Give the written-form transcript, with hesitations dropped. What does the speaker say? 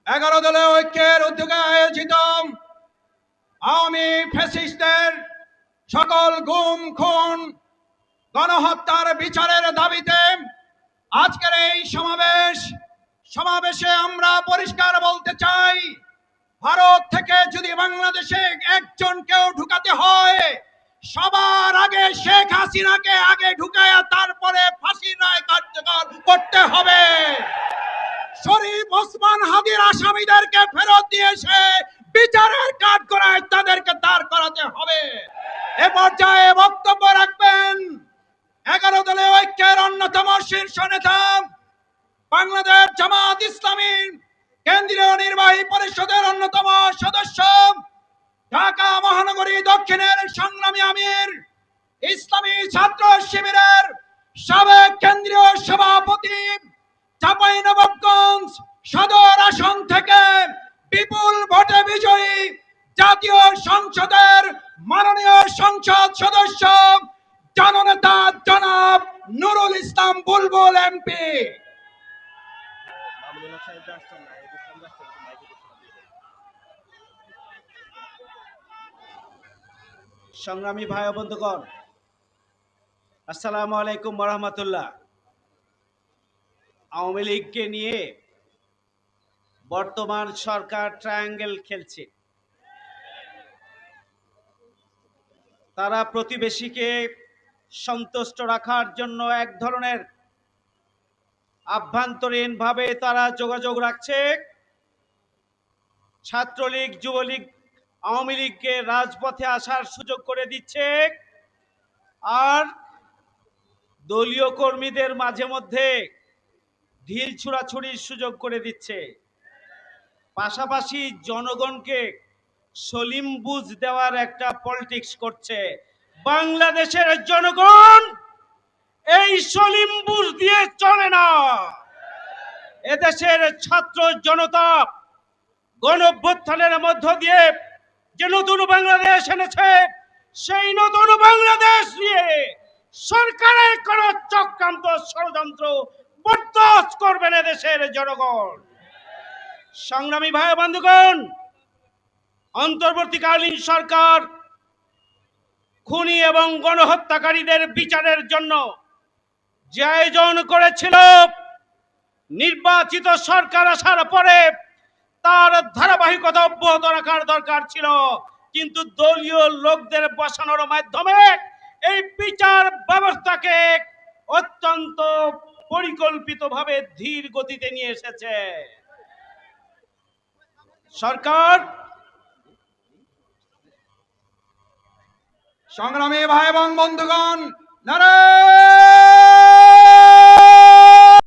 11 দলীয় ঐক্যের উদ্যোগে আয়োজিত আওয়ামী ফ্যাসিস্টদের সকল গুম খুন গণহত্যার বিচারের দাবিতে আজকের এই সমাবেশে আমরা পরিষ্কার বলতে চাই, ভারত থেকে যদি বাংলাদেশে একজন কেউ ঢুকাতে হয়, সবার আগে শেখ হাসিনাকে আগে ঢুকায়া তারপরে ফাঁসির রায় কার্যকর করতে হবে। শরীফ ওসমান হাদির আসামিদেরকে ফেরত দিয়ে এসে বিচারের কাঠগড়ায় তাদেরকে দাঁড় করাতে হবে। এ পর্যায়ে বক্তব্য রাখবেন 11 দলীয় ঐক্যের অন্যতম শীর্ষ নেতা, বাংলাদেশ জামাত ইসলামী কেন্দ্রীয় নির্বাহী পরিষদের অন্যতম সদস্য, ঢাকা মহানগরী দক্ষিণের সংগ্রামী আমির, ইসলামী ছাত্র শিবিরের সাবেক কেন্দ্রীয় সভাপতি, চাঁপাইনবাবগঞ্জ সদর আসন থেকে বিপুল ভোটে বিজয়ী জাতীয় সংসদের মাননীয় সংসদ সদস্য জননেতা জনাব নুরুল ইসলাম বুলবুল এমপি। সংগ্রামী ভাই ও বন্ধুগণ, আসসালামু আলাইকুম ওয়া রাহমাতুল্লাহ। আওয়ামী লীগকে নিয়ে বর্তমান সরকার ট্রায়াঙ্গেল খেলছে। তারা প্রতিবেশীকে সন্তুষ্ট রাখার জন্য এক ধরনের আভ্যন্তরীণভাবে তারা যোগাযোগ রাখছে। ছাত্রলীগ, যুবলীগ, আওয়ামী লীগকে রাজপথে আসার সুযোগ করে দিচ্ছে, আর দলীয় কর্মীদের মাঝে মধ্যে ঢিল ছুড়াছুড়ির সুযোগ করে দিচ্ছে। পাশাপাশি জনগণকে সলিম বুঝ দেওয়ার একটা পলিটিক্স করছে। বাংলাদেশের জনগণ এই সলিম বুঝ দিয়ে চলে না। এদেশের ছাত্র জনতা গণঅভ্যুত্থানের মধ্য দিয়ে যে নতুন বাংলাদেশ এনেছে, সেই নতুন বাংলাদেশ নিয়ে সরকারের কোন চক্রান্ত ষড়যন্ত্র বরদাস্ত করবে না দেশের জনগণ। সংগ্রামী ভাই বন্ধুগণ, অন্তর্বর্তীকালীন সরকার খুনি এবং গণহত্যাকারীদের বিচারের জন্য যে আয়োজন করেছিল, নির্বাচিত সরকার আসার পরে তার ধারাবাহিকতা অব্যাহত রাখার দরকার ছিল, কিন্তু দলীয় লোকদের বসানোর মাধ্যমে এই বিচার ব্যবস্থাকে অত্যন্ত পরিকল্পিতভাবে ধীর গতিতে নিয়ে এসেছে সরকার। সংগ্রামী ভাই এবং বন্ধুগণ, নারে